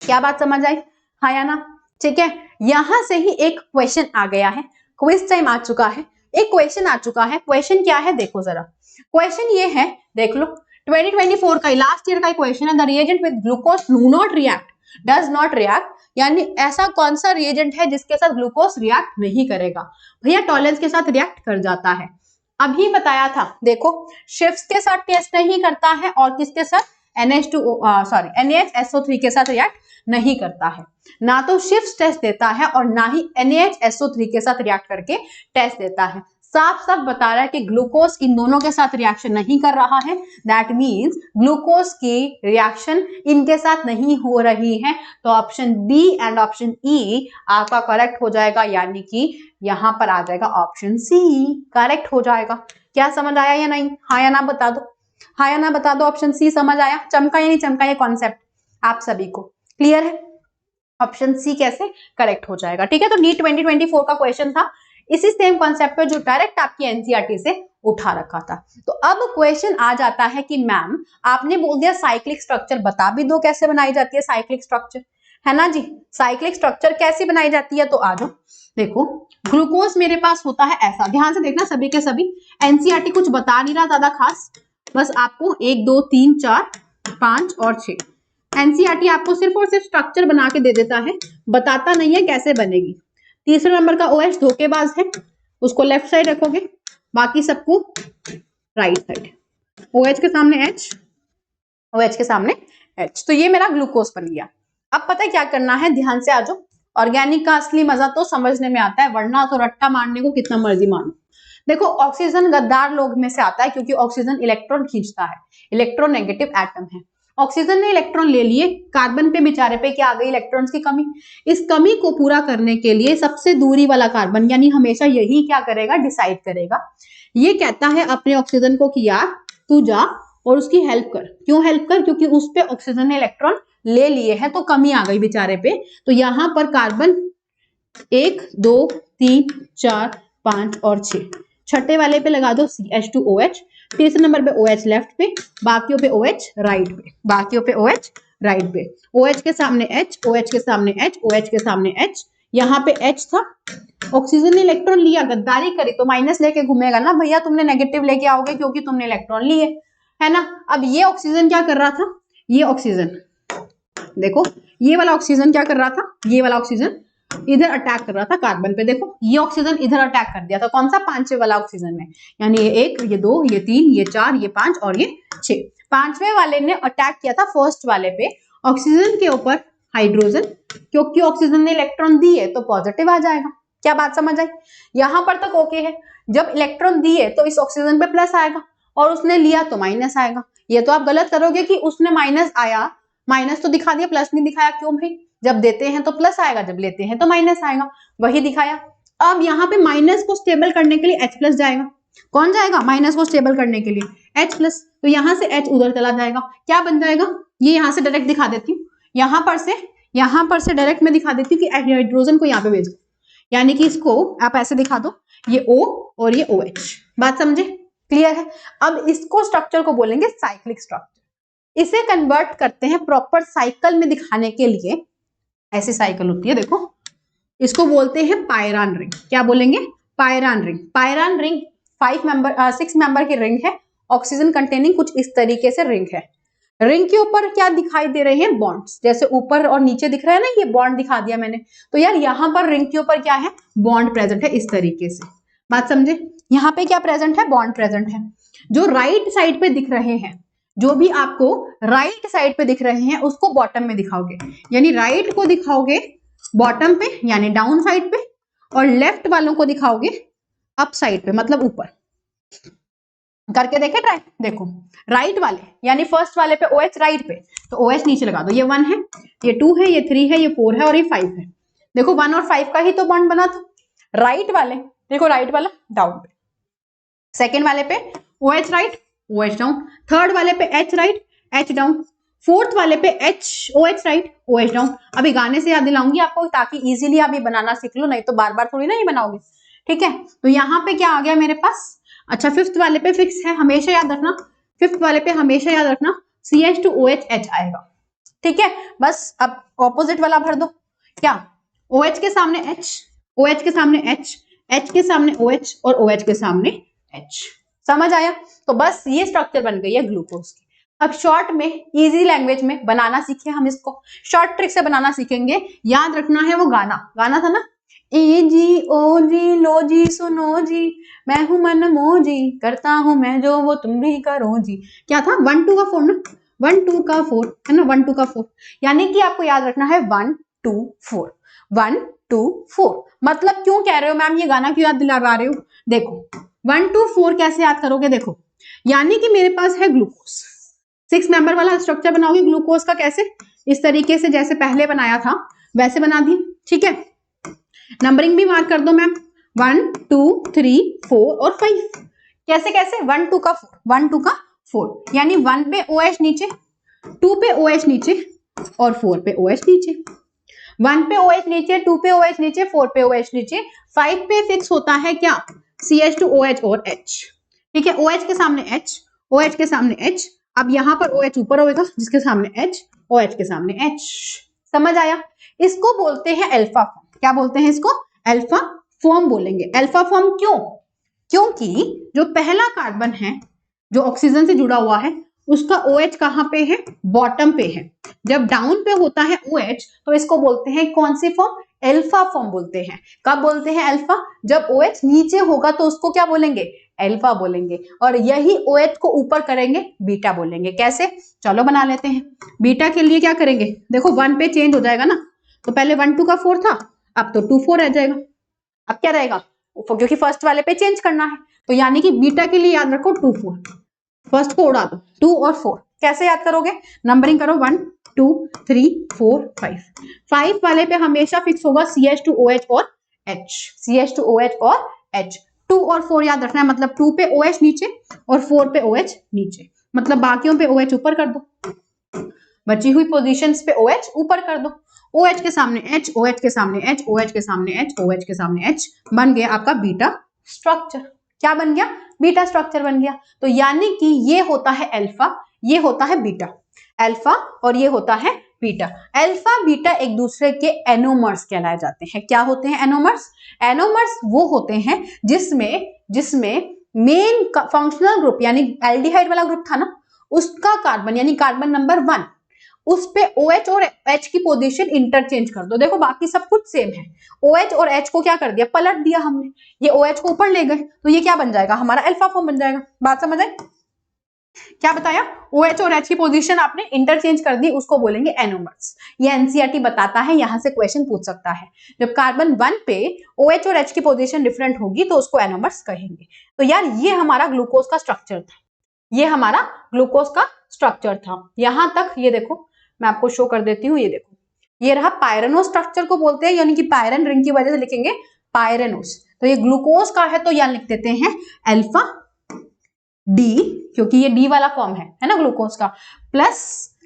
क्या बात समझ आई, हाँ या ना। ठीक है, यहां से ही एक क्वेश्चन आ गया है, क्विज टाइम आ चुका है, एक क्वेश्चन आ चुका है। क्वेश्चन क्या है देखो जरा, क्वेश्चन ये है, देख लो 2024 का लास्ट ईयर का क्वेश्चन है, the reagent with glucose do not react does not react, यानी ऐसा कौन सा रिएजेंट है जिसके साथ ग्लूकोज रिएक्ट नहीं करेगा। भैया टॉलेंस के साथ रिएक्ट कर जाता है, अभी बताया था, देखो शिफ्ट्स के साथ टेस्ट नहीं करता है और किसके साथ, NaHSO3 के साथ रिएक्ट नहीं करता है, ना तो शिफ्ट टेस्ट देता है और ना ही NaHSO3 के साथ रिएक्ट करके टेस्ट देता है। साफ साफ बता रहा है कि ग्लूकोज इन दोनों के साथ रिएक्शन नहीं कर रहा है, दैट मीन्स ग्लूकोज की रिएक्शन इनके साथ नहीं हो रही है। तो option B and option E आपका करेक्ट हो जाएगा, यानी कि यहां पर आ जाएगा ऑप्शन सी करेक्ट हो जाएगा। क्या समझ आया या नहीं, हाँ या ना बता दो, हाँ या ना बता दो, ऑप्शन सी समझ आया, चमका या नहीं चमका ये कॉन्सेप्ट आप सभी को क्लियर है। ऑप्शन सी कैसे करेक्ट हो जाएगा। ठीक है, तो नीट 2024 का क्वेश्चन था इसी सेम कॉन्सेप्ट पे जो डायरेक्ट आपकी एनसीईआरटी से उठा रखा था। तो अब क्वेश्चन आ जाता है कि मैम आपने बोल दिया साइक्लिक स्ट्रक्चर, बता भी दो कैसे बनाई जाती है साइक्लिक स्ट्रक्चर, है ना जी। साइक्लिक स्ट्रक्चर कैसे बनाई जाती है, तो आ जाओ। देखो ग्लूकोज मेरे पास होता है ऐसा, ध्यान से देखना सभी के सभी, एनसीईआरटी कुछ बता नहीं रहा ज्यादा खास, बस आपको 1 2 3 4 5 और 6 एनसीईआरटी आपको सिर्फ और सिर्फ स्ट्रक्चर बना के दे देता है, बताता नहीं है कैसे बनेगी। तीसरे नंबर का OH धोखेबाज है, उसको लेफ्ट साइड रखोगे, बाकी सबको राइट साइड। OH के सामने H, OH के सामने H, तो ये मेरा ग्लूकोज बन गया। अब पता है क्या करना है, ध्यान से आ जाओ। ऑर्गेनिक का असली मजा तो समझने में आता है, वरना तो रट्टा मारने को कितना मर्जी मानो। देखो ऑक्सीजन गद्दार लोग में से आता है क्योंकि ऑक्सीजन इलेक्ट्रॉन खींचता है, इलेक्ट्रोनेगेटिव एटम है। ऑक्सीजन ने इलेक्ट्रॉन ले लिए, कार्बन पे बेचारे पे क्या आ गई, इलेक्ट्रॉन्स की कमी। इस कमी को पूरा करने के लिए सबसे दूरी वाला कार्बन यानी हमेशा यही क्या करेगा, डिसाइड करेगा। ये कहता है अपने ऑक्सीजन को कि यार तू जा और उसकी हेल्प कर। क्यों हेल्प कर, क्योंकि उस पे ऑक्सीजन ने इलेक्ट्रॉन ले लिए हैं तो कमी आ गई बेचारे पे। तो यहां पर कार्बन 1 2 3 4 5 और 6, छठे वाले पे लगा दो CH2OH, तीसरे नंबर पे OH लेफ्ट पे, बाकियों पे OH राइट पे, बाकियों पे OH राइट पे। OH के सामने H, OH के सामने H, OH के सामने H, यहाँ पे H था, ऑक्सीजन ने इलेक्ट्रॉन लिया, गद्दारी करी तो माइनस लेके घूमेगा ना भैया, तुमने नेगेटिव लेके आओगे क्योंकि तुमने इलेक्ट्रॉन लिए, है ना। अब ये ऑक्सीजन क्या कर रहा था, ये ऑक्सीजन देखो, ये वाला ऑक्सीजन क्या कर रहा था, ये वाला ऑक्सीजन इधर अटैक कर रहा था कार्बन पे। देखो ये ऑक्सीजन इधर अटैक कर दिया था, कौन सा, पांचवे वाला ऑक्सीजन ने, यानी ये 1 ये 2 ये 3 ये 4 ये 5 और ये 6, पांचवे वाले ने अटैक किया था फर्स्ट वाले पे, ऑक्सीजन के ऊपर हाइड्रोजन, क्योंकि ऑक्सीजन ने इलेक्ट्रॉन दिए तो पॉजिटिव आ जाएगा। क्या बात समझ आई, यहां पर तक ओके है। जब इलेक्ट्रॉन दिए तो इस ऑक्सीजन पे प्लस आएगा और उसने लिया तो माइनस आएगा। ये तो आप गलत करोगे कि उसने माइनस आया, माइनस तो दिखा दिया प्लस नहीं दिखाया, क्यों भाई, जब देते हैं तो प्लस आएगा, जब लेते हैं तो माइनस आएगा, वही दिखाया। अब यहाँ पे माइनस को स्टेबल करने के लिए H प्लस जाएगा, कौन जाएगा, माइनस को स्टेबल करने के लिए H प्लस, तो यहाँ से H उधर चला जाएगा, क्या बन जाएगा, ये यहाँ से डायरेक्ट दिखा देती हूँ, यहाँ पर से डायरेक्ट मैं दिखा देती हूँ कि हाइड्रोजन को यहाँ पे भेज दो, यानी कि इसको आप ऐसे दिखा दो, ये O और ये OH, बात समझे, क्लियर है। अब इसको स्ट्रक्चर को बोलेंगे साइक्लिक स्ट्रक्चर, इसे कन्वर्ट करते हैं प्रॉपर साइकिल में दिखाने के लिए, ऐसी साइकिल होती है देखो, इसको बोलते हैं पायरान रिंग। क्या बोलेंगे, pyran ring. Pyran ring 6 member की रिंग है, ऑक्सीजन कंटेनिंग कुछ इस तरीके से रिंग है। रिंग के ऊपर क्या दिखाई दे रहे हैं, बॉन्ड्स, जैसे ऊपर और नीचे दिख रहा है ना, ये बॉन्ड दिखा दिया मैंने, तो यार यहाँ पर रिंग के ऊपर क्या है, बॉन्ड प्रेजेंट है इस तरीके से, बात समझे। यहाँ पे क्या प्रेजेंट है, बॉन्ड प्रेजेंट है। जो राइट साइड पे दिख रहे हैं, जो भी आपको राइट साइड पे दिख रहे हैं उसको बॉटम में दिखाओगे, यानी राइट को दिखाओगे बॉटम पे यानी डाउन साइड पे, और लेफ्ट वालों को दिखाओगे अप साइड पे मतलब ऊपर। करके देखे ट्राई, देखो राइट वाले यानी फर्स्ट वाले पे OH राइट पे, तो OH नीचे लगा दो, ये 1 है, ये 2 है, ये 3 है, ये 4 है और ये 5 है। देखो 1 और 5 का ही तो बॉन्ड बना था। राइट वाले देखो, राइट वाला डाउन पे, सेकेंड वाले पे OH right OH down, third वाले पे H right H down, fourth वाले पे OH राइट OH डाउन। अभी गाने से याद दिलाऊंगी आपको ताकि इजीली आप ये बनाना सीख लो, नहीं तो बार बार थोड़ी ना ये बनाओगे, ठीक है। तो यहाँ पे क्या आ गया मेरे पास, अच्छा फिफ्थ वाले पे फिक्स है, हमेशा याद रखना, फिफ्थ वाले पे हमेशा याद रखना CH2OH H आएगा, ठीक है। बस अब ऑपोजिट वाला भर दो, क्या OH के सामने H, OH के सामने H, H के सामने OH और OH के सामने H, समझ आया। तो बस ये स्ट्रक्चर बन गई है ग्लूकोज की। अब शॉर्ट में इजी लैंग्वेज में बनाना सीखे हम इसको, शॉर्ट ट्रिक से बनाना सीखेंगे। याद रखना है वो गाना था ना, ए जी ओ जी लो जी सुनो जी, मैं हूं मन मोजी, करता हूं मैं जो वो तुम भी करो जी। क्या था, 1 2 का 4 ना, 1 2 का 4 है ना, 1 2 का 4, यानी कि आपको याद रखना है 1 2 4 1 2 4। मतलब क्यों कह रहे हो मैम ये गाना क्यों याद दिला रहे हो, देखो 1 2 4 कैसे याद करोगे, देखो यानी कि मेरे पास है ग्लूकोज, 6 मेंबर वाला स्ट्रक्चर बनाओगे ग्लूकोज का, कैसे, इस तरीके से जैसे पहले बनाया था वैसे बना दिए, ठीक है। नंबरिंग भी मार्क कर दो मैम, 1 2 3 4 और 5, कैसे कैसे, 1 2 का 4 1 2 का 4, यानी 1 पे OH नीचे, 2 पे OH नीचे और 4 पे OH नीचे। 1 पे OH नीचे, 2 पे OH नीचे, 4 पे OH नीचे, 5 पे फिक्स होता है क्या, CH2OH और H। ठीक है, OH के सामने H, OH के सामने H, अब यहां पर OH ऊपर होगा जिसके सामने H, OH के सामने H। समझ आया? इसको बोलते हैं अल्फा फॉर्म। क्या बोलते हैं इसको? अल्फा फॉर्म बोलेंगे। अल्फा फॉर्म क्यों? क्योंकि जो पहला कार्बन है जो ऑक्सीजन से जुड़ा हुआ है उसका OH कहां पे है? बॉटम पे है। जब डाउन पे होता है OH तो इसको बोलते हैं कौन सी फॉर्म? अल्फा फॉर्म बोलते हैं। कब बोलते हैं अल्फा? जब OH नीचे होगा तो उसको क्या बोलेंगे? अल्फा बोलेंगे। और यही OH को ऊपर करेंगे बीटा बोलेंगे। कैसे? चलो बना लेते हैं। बीटा के लिए क्या करेंगे? देखो 1 पे चेंज हो जाएगा ना, तो पहले 1 2 का 4 था, अब तो 2 4 रह जाएगा। अब क्या रहेगा? क्योंकि फर्स्ट वाले पे चेंज करना है, तो यानी कि बीटा के लिए याद रखो 2 4। फर्स्ट को उड़ा दो, 2 और 4। कैसे याद करोगे? नंबरिंग करो 1 2 3 4 5। 5 वाले पे हमेशा फिक्स होगा CH2OH और H, CH2OH और H। 2 और 4 याद रखना है, मतलब 2 पे OH नीचे और 4 पे OH नीचे, मतलब बाकियों पे OH ऊपर कर दो, बची हुई पोजीशंस पे OH ऊपर कर दो। OH के सामने H, OH के सामने H, OH के सामने H, OH के सामने H, बन गया आपका बीटा स्ट्रक्चर। क्या बन गया? बीटा स्ट्रक्चर बन गया। तो यानी कि ये होता है अल्फा, ये होता है बीटा। अल्फा और ये होता है बीटा। अल्फा बीटा एक दूसरे के एनोमर्स कहलाए जाते हैं। क्या होते हैं एनोमर्स? एनोमर्स वो होते हैं जिसमें मेन फंक्शनल ग्रुप यानी एल्डिहाइड वाला ग्रुप था ना, उसका कार्बन यानी कार्बन नंबर 1, उस पे OH और H की पोजीशन इंटरचेंज कर दो। देखो बाकी सब कुछ सेम है, OH और H को क्या कर दिया? पलट दिया हमने। ये OH को ऊपर ले गए तो ये क्या बन जाएगा? हमारा अल्फा फॉर्म बन जाएगा। बात समझ आई? क्या बताया? OH और H की पोजीशन आपने इंटरचेंज कर दी, उसको बोलेंगे एनोमर्स। ये NCERT बताता है, यहां से क्वेश्चन पूछ सकता है। जब कार्बन 1 पे OH और H की पोजीशन डिफरेंट होगी तो उसको एनोमर्स कहेंगे। तो यार ये हमारा ग्लूकोज का स्ट्रक्चर था, ये हमारा ग्लूकोज का स्ट्रक्चर था। यहां तक ये देखो, मैं आपको शो कर देती हूँ। ये देखो, ये रहा पायरेनोस स्ट्रक्चर को बोलते हैं, यानी कि पायरन रिंग की वजह से लिखेंगे पायरेनोस। तो ये ग्लूकोज का है तो यहां लिख देते हैं अल्फा डी, क्योंकि ये डी वाला फॉर्म है ना ग्लूकोज का, प्लस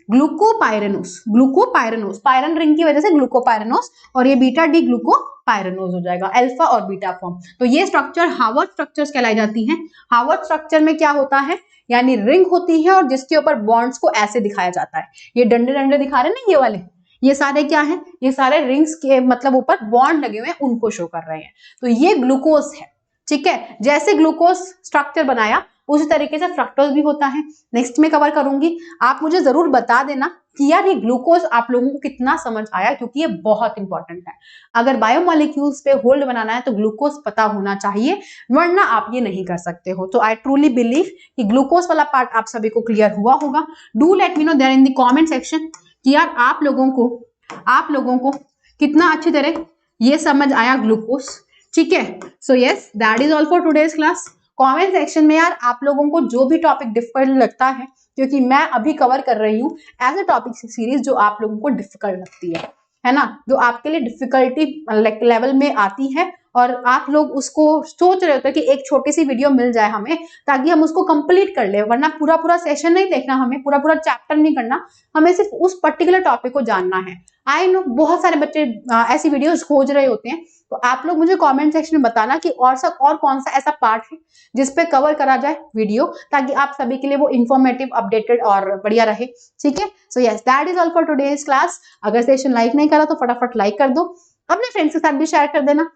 ग्लूकोपायरेनोस। ग्लूकोपायरेनोस पायरन रिंग की वजह से ग्लूकोपायरेनोस, और ये बीटा डी ग्लूकोपायरेनोस हो जाएगा, अल्फा और बीटा फॉर्म। तो ये स्ट्रक्चर हार्वर्ड स्ट्रक्चर्स कहलाई जाती हैं। हार्वर्ड स्ट्रक्चर में क्या होता है? यानी रिंग होती है और जिसके ऊपर बॉन्ड्स को ऐसे दिखाया जाता है। ये डंडे डंडे दिखा रहे हैं ना ये वाले, ये सारे क्या है? ये सारे रिंग्स के मतलब ऊपर बॉन्ड लगे हुए हैं, उनको शो कर रहे हैं। तो ये ग्लूकोज है। ठीक है, जैसे ग्लूकोज स्ट्रक्चर बनाया उसी तरीके से फ्रक्टोज भी होता है। नेक्स्ट में कवर करूंगी। आप मुझे जरूर बता देना कि यार ये ग्लूकोज आप लोगों को कितना समझ आया, क्योंकि ये बहुत इंपॉर्टेंट है। अगर बायोमोलिक्यूल्स पे होल्ड बनाना है तो ग्लूकोज पता होना चाहिए, वरना आप ये नहीं कर सकते हो। तो आई ट्रूली बिलीव कि ग्लूकोज वाला पार्ट आप सभी को क्लियर हुआ होगा। Do let me know there in the comment section कि यार आप लोगों को कितना अच्छी तरह ये समझ आया ग्लूकोज। ठीक है, so yes that is all for today's class. Comment section में यार आप लोगों को जो भी टॉपिक डिफिकल्ट लगता है, क्योंकि मैं अभी कवर कर रही हूँ एज ए टॉपिक सीरीज जो आप लोगों को डिफिकल्ट लगती है ना, जो आपके लिए डिफिकल्टी लेवल में आती है, और आप लोग उसको सोच रहे होते हैं कि एक छोटी सी वीडियो मिल जाए हमें ताकि हम उसको कंप्लीट कर ले, वरना पूरा सेशन नहीं देखना, हमें पूरा चैप्टर नहीं करना, हमें सिर्फ उस पर्टिकुलर टॉपिक को जानना है। आई नो बहुत सारे बच्चे ऐसी वीडियोस खोज रहे होते हैं, तो आप लोग मुझे कमेंट सेक्शन में बताना कि और कौन सा ऐसा पार्ट है जिस पे कवर करा जाए वीडियो, ताकि आप सभी के लिए वो इंफॉर्मेटिव, अपडेटेड और बढ़िया रहे। ठीक है, so yes that is all for today's class. अगर सेशन लाइक नहीं करा तो फटाफट लाइक कर दो, अपने फ्रेंड्स के साथ भी शेयर कर देना,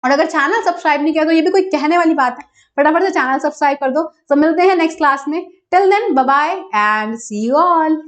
और अगर चैनल सब्सक्राइब नहीं किया तो ये भी कोई कहने वाली बात है, फटाफट से चैनल सब्सक्राइब कर दो। तो मिलते हैं नेक्स्ट क्लास में। Till then bye bye and see you all.